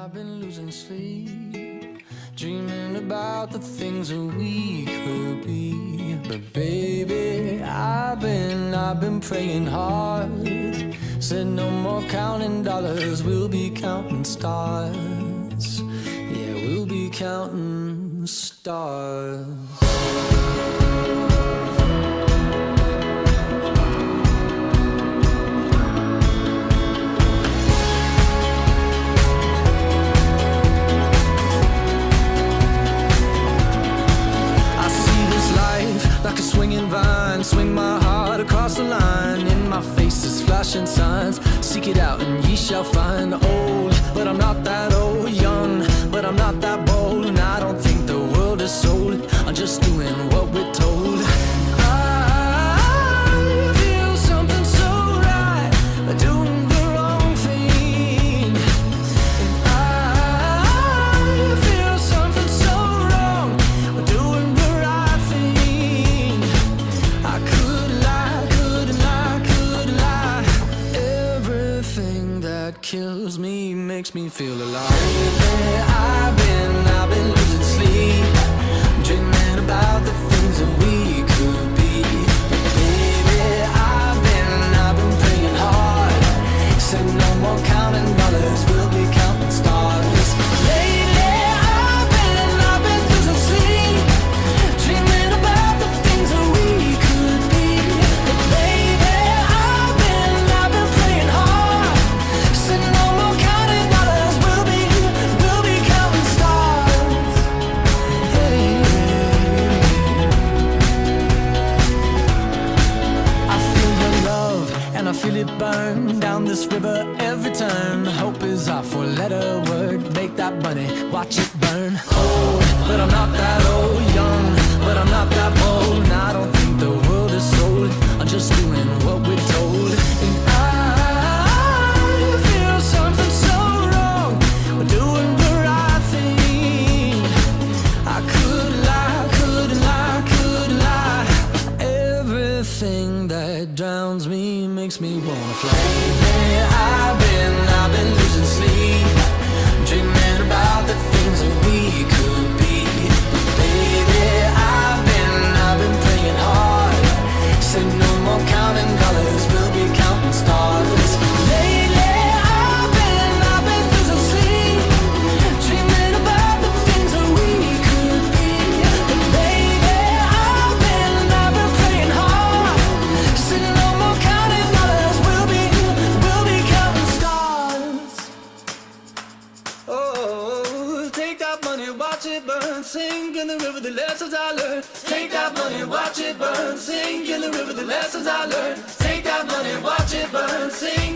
I've been losing sleep, dreaming about the things that we could be. But baby, I've been praying hard. Said no more counting dollars, we'll be counting stars. Yeah, we'll be counting stars. Like a swinging vine, swing my heart across the line. In my face is flashing signs. Seek it out and ye shall find. Old, but I'm not that old. Young, but I'm not that bold. And I don't think the world is sold. I'm just doing what we're told. I feel something so right, doing the wrong thing. And I feel something so wrong, doing the right thing. I could lie, couldn't lie, could lie. Everything that kills me makes me feel alive. I've been losing sleep, dreaming about the things that we could be. Baby, I've been praying hard. Said no more counting dollars, we'll be counting stars. Lately, I've been losing sleep, dreaming about the things that we could be. But baby, I've been praying hard. Said no more counting dollars, we'll be counting stars. Hey. I feel your love and I feel it burn down this river every turn. Hope is our four-letter word. Make that money, watch it burn. Old, but I'm not that old. Young, but I'm not that bold. And I don't think the world is sold. I'm just doing what we're told. And I feel something so wrong, we're doing the right thing. I could lie, couldn't lie, could lie. Everything that drowns me makes me wanna fly. I've been losing sleep, dreaming about the things that we could be. Baby, I've been praying hard. Said no more counting dollars, we'll be counting stars. Lately, I've been losing sleep, dreaming about the things that we could be. But baby, I've been praying hard. Said no more counting dollars, we'll be counting stars. Oh, take that money, watch it burn, sink in the river, the lessons I learned. Take that money, watch it burn, sink in the river, the lessons I learned. Take that money, watch it burn, sink